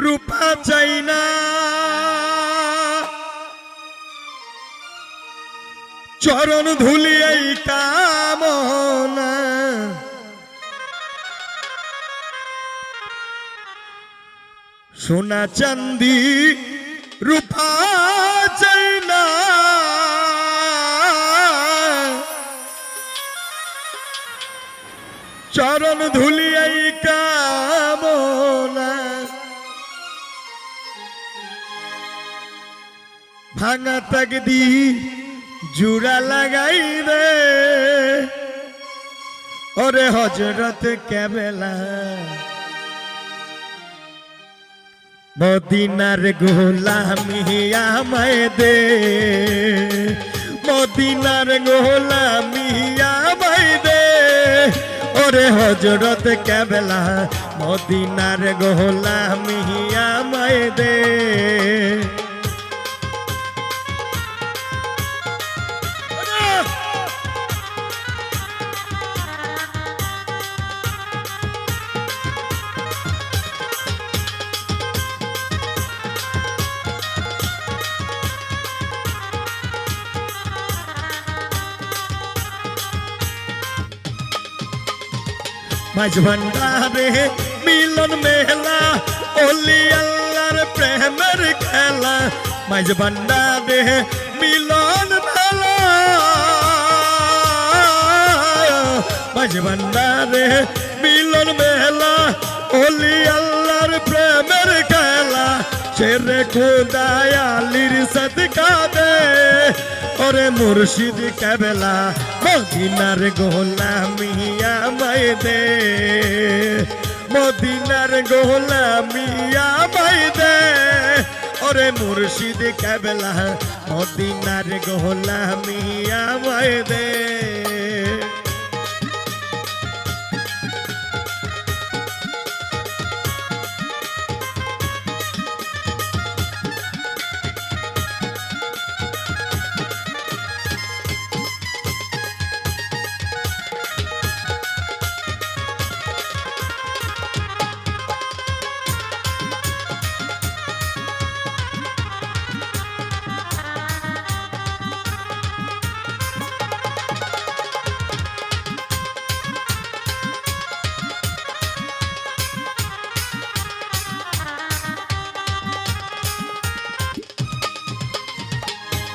রূপা চাই না, চরণ ধুলি এই কামনা, সোনা চাঁদি রূপা চাই না, চরণ ধুলি এই কামনা, ভাঙা তাকদি জুড়া লাগাই রে ওরে হযরত কেবলা, মদিনার গোলামি আমায় দে, মদিনার গোলামি আমায় দে ওরে হযরত কেবলা, মদিনার গোলামি আমায় দে। মাঝ ভান্ডারে মিলন মেলা, ওলি আল্লাহর প্রেমের খেলা, মাঝ ভান্ডারে মিলন মেলা, মাঝ ভান্ডারে মিলন মেলা, ওলি আল্লাহর প্রেমের খেলা, শেরে খোদা আলীর সদকা দে ওরে মুর্শিদ কেবলা, মদিনার গোলামি আমায় দে, মদিনার গোলামি আমায় দে ওরে মুর্শিদ কেবলা, মদিনার গোলামি আমায় দে।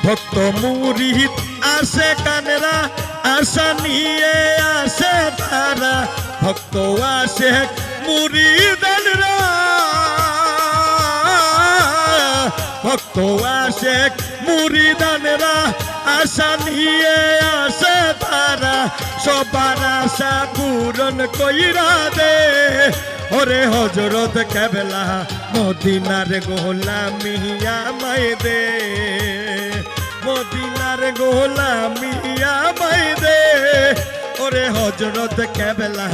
ভক্ত মুরিদ আসে কানেরা, আশা নিয়ে আসে তারা, ভক্ত আসে মুরিদানরা, ভক্ত আসে মুরিদানরা, আশা নিয়ে আসে তারা, সবার আশা পূরণ কইরা দে ওরে হযরত কেবলা, মদিনার গোলামি আমায় দে, মদিনার গোলামি আমায় দে ওরে হযরত কেবলা,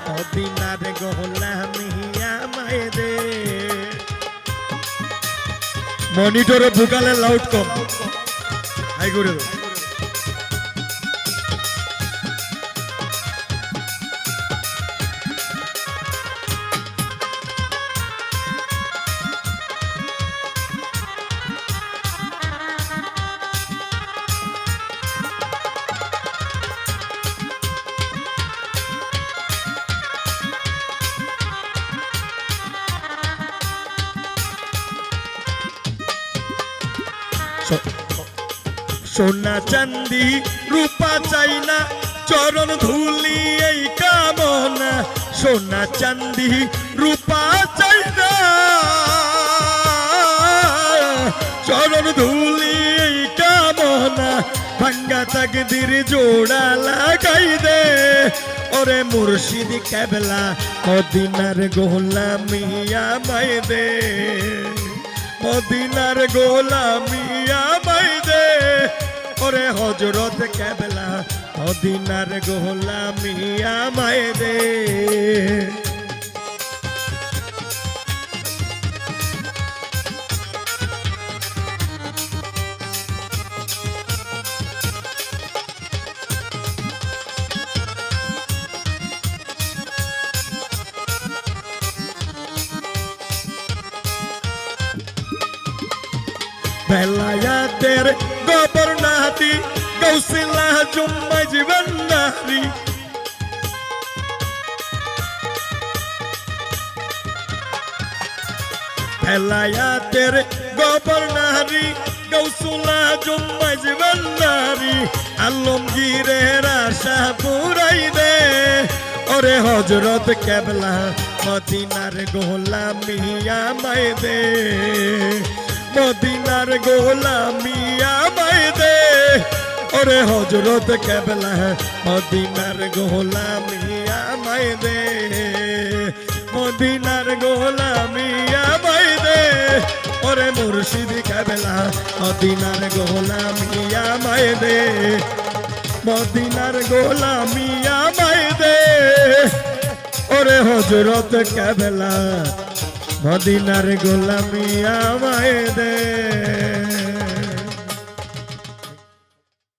মদিনার গোলামি আমায় দে। মনিটরে ভোকালের লাউড কম, হাই করে দাও। সোনা চাঁদি রূপা চাই না, চরণ ধুলি এই কামনা, সোনা চাঁদি রূপা চাই না, চরণ ধুলি এই কামনা, ভাঙ্গা তাকদির জোড়া লাগাই দে ওরে মুর্শিদ কেবলা, মদিনার গোলামি আমায় দে, মদিনার গোলামি আমায় দে ওরে হযরত কেবলা, মদিনার গোলামি আমায় দে। বেলায়াতের গবর্নাদি গৌসিলা জুম্মা জীবনারি বেলায়াতের গবর্নারি গৌসুলা জুম্মা জীবনারি আলমগীরের আশা পুরাই দে ওরে হযরত কেবলা মদিনার গোলামিয়া মায় দে মদিনার গোলামিয়া মায় দে ওরে হযরত কেবলা মদিনার গোলামিয়া মায় দে মদিনার গোলামিয়া মায় দে ওরে মুর্শিদ কেবলা মদিনার গোলামিয়া মায় দে মদিনার গোলামিয়া মায় দে ওরে হযরত কেবলা মদিনার গোলামিয়া মায় দে